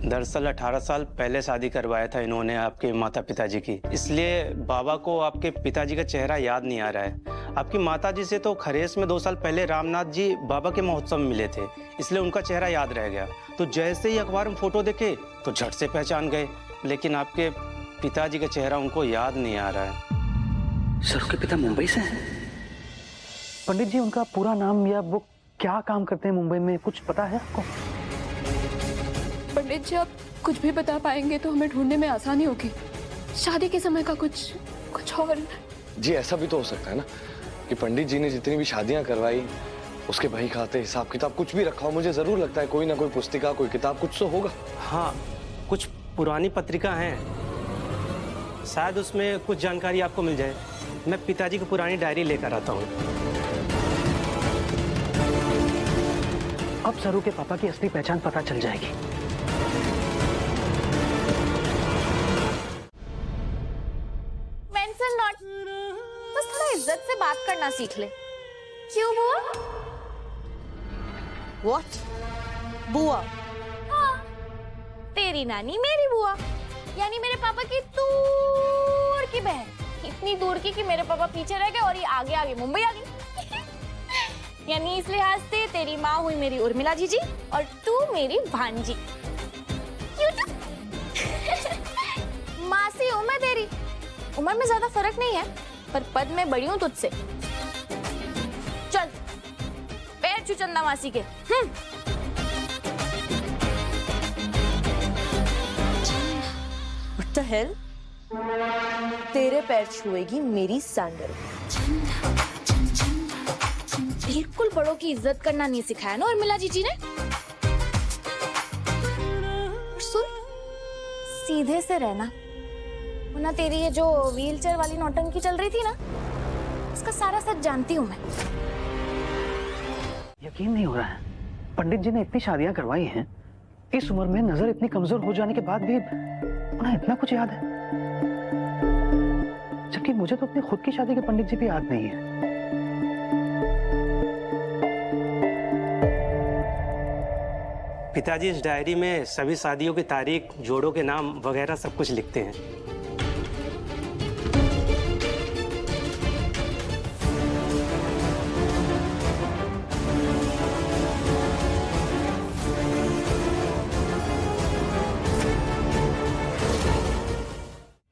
दरअसल 18 साल पहले शादी करवाया था इन्होंने आपके माता पिताजी की, इसलिए बाबा को आपके पिताजी का चेहरा याद नहीं आ रहा है। आपकी माताजी से तो खरेस में 2 साल पहले रामनाथ जी बाबा के महोत्सव में मिले थे, इसलिए उनका चेहरा याद रह गया। तो जैसे ही अखबार में फोटो देखे तो झट से पहचान गए, लेकिन आपके पिताजी का चेहरा उनको याद नहीं आ रहा है। सर के पिता मुंबई से हैं? पंडित जी, उनका पूरा नाम या वो क्या काम करते हैं मुंबई में, कुछ पता है आपको? पंडित जी, आप कुछ भी बता पाएंगे तो हमें ढूंढने में आसानी होगी। शादी के समय का कुछ और। जी ऐसा भी तो हो सकता है ना कि पंडित जी ने जितनी भी शादियां करवाई उसके बही खाते, हिसाब किताब कुछ भी रखा हो। मुझे जरूर लगता है कोई ना कोई पुस्तिका, कोई किताब, कुछ तो होगा। हाँ, कुछ पुरानी पत्रिका हैं, शायद उसमें कुछ जानकारी आपको मिल जाए। मैं पिताजी की पुरानी डायरी लेकर आता हूँ। अब सरू के पापा की असली पहचान पता चल जाएगी। मेंशन नॉट, बस थोड़ा इज्जत से बात करना सीख ले। क्यों बुआ? What? बुआ? हाँ, तेरी नानी मेरी बुआ, यानी मेरे पापा की दूर की बहन। इतनी दूर की कि मेरे पापा पीछे रह गए और ये आगे आगे मुंबई आ गई। यानी इस लिहाज से तेरी माँ हुई मेरी उर्मिला जीजी और तू मेरी भांजी। क्यों ना? मासी हूँ मैं तेरी। उम्र में ज्यादा फर्क नहीं है, पर पद में बड़ी हूँ तुझसे। चल पैर छू चंदा मासी के। What the hell? तेरे पैर छुएगी मेरी सैंडल। बिल्कुल बड़ों की इज्जत करना नहीं सिखाया ना उर्मिला जीजी ने। और सुन, सीधे से रहना, वरना तेरी ये जो व्हीलचेयर वाली नौटंकी चल रही थी ना, उसका सारा सच जानती हूँ मैं। यकीन नहीं हो रहा है, पंडित जी ने इतनी शादियां करवाई हैं, इस उम्र में नजर इतनी कमजोर हो जाने के बाद भी उन्हें इतना कुछ याद है, जबकि मुझे तो अपनी खुद की शादी के पंडित जी भी याद नहीं है। पिताजी इस डायरी में सभी शादियों की तारीख, जोड़ों के नाम वगैरह सब कुछ लिखते हैं।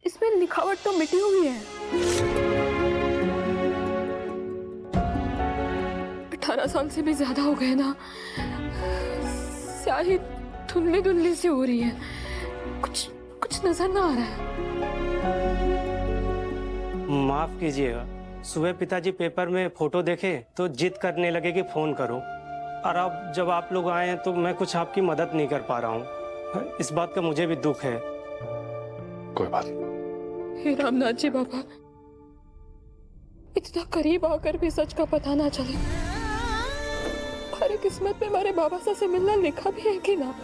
इसमें लिखावट तो मिटी हुई है। 18 साल से भी ज्यादा हो गए ना, स्याही धुंधली धुंधली सी हो रही है, कुछ नजर ना आ रहा है। माफ कीजिएगा, सुबह पिताजी पेपर में फोटो देखे तो जिद करने लगे कि फोन करो, और अब जब आप लोग आए हैं तो मैं कुछ आपकी मदद नहीं कर पा रहा हूँ। इस बात का मुझे भी दुख है। कोई बात नहीं। हे रामनाथ जी बाबा, इतना करीब आकर भी सच का पता ना चले। हमारे किस्मत में हमारे बाबा से मिलना लिखा भी है कि ना?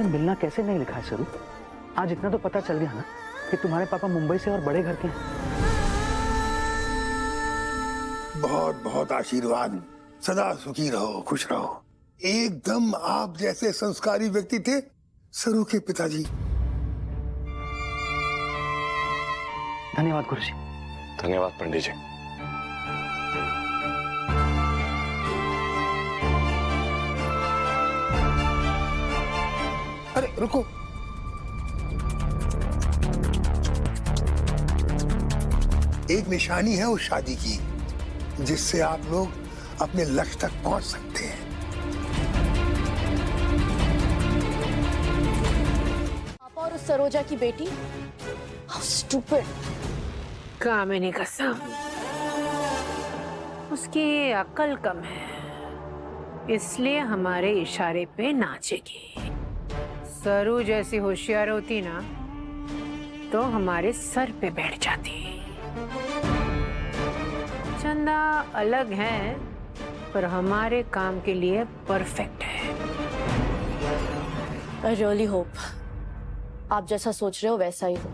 मिलना कैसे नहीं लिखा है सरू? आज इतना तो पता चल गया ना कि तुम्हारे पापा मुंबई से और बड़े घर के हैं। बहुत बहुत आशीर्वाद, सदा सुखी रहो, खुश रहो। एकदम आप जैसे संस्कारी व्यक्ति थे सरू के पिताजी। धन्यवाद गुरुजी। धन्यवाद पंडित जी। अरे रुको, एक निशानी है उस शादी की जिससे आप लोग अपने लक्ष्य तक पहुंच सकते हैं। पापा और उस सरोजा की बेटी, हाउ स्टूपिड। कामिनी कसम, उसकी अक्ल कम है, इसलिए हमारे इशारे पे नाचेगी। सरू जैसी होशियार होती ना तो हमारे सर पे बैठ जाती। चंदा अलग है पर हमारे काम के लिए परफेक्ट है। I really hope आप जैसा सोच रहे हो वैसा ही हो।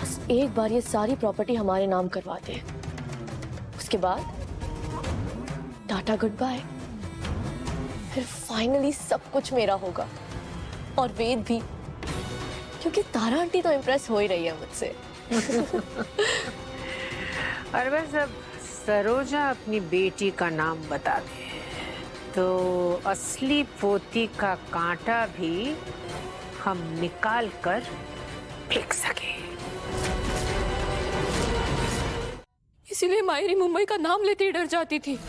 बस एक बार ये सारी प्रॉपर्टी हमारे नाम करवा दे, उसके बाद टाटा गुड बाय फिर फाइनली सब कुछ मेरा होगा, और वेद भी, क्योंकि तारा आंटी तो इम्प्रेस हो ही रही है मुझसे। और बस अब सरोजा अपनी बेटी का नाम बता दे तो असली पोती का कांटा भी हम निकाल कर फेंक सके। इसीलिए मायरी मुंबई का नाम लेते ही डर जाती थी।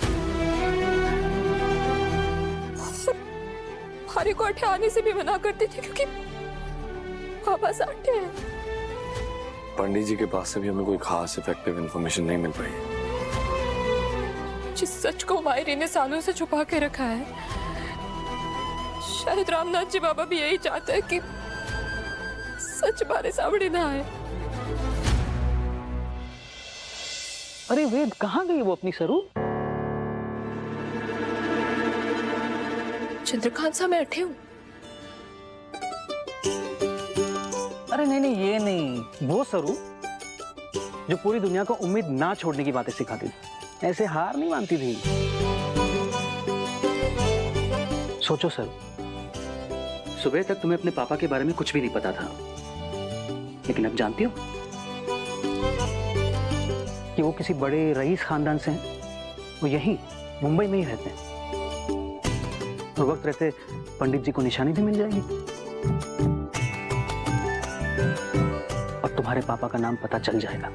भारी को अठे आने से भी मना करती थी क्योंकि पापा साठे हैं। पंडित जी के पास से भी हमें कोई खास इफेक्टिव इंफॉर्मेशन नहीं मिल पाई। जिस सच को मायरी ने सालों से छुपा के रखा है, शायद रामनाथ जी बाबा भी यही चाहते हैं कि सच हमारे सामने ना आए। अरे वेद, कहाँ गई वो अपनी सरू? चंद्रकांत सा मैं अठे हूँ। अरे नहीं नहीं, ये नहीं, वो सरू जो पूरी दुनिया को उम्मीद ना छोड़ने की बातें सिखाती थी, ऐसे हार नहीं मानती थी। सोचो सर, सुबह तक तुम्हें अपने पापा के बारे में कुछ भी नहीं पता था, लेकिन अब जानती हो कि वो किसी बड़े रईस खानदान से हैं। वो यहीं मुंबई में ही रहते हैं, और वक्त रहते पंडित जी को निशानी भी मिल जाएगी और तुम्हारे पापा का नाम पता चल जाएगा।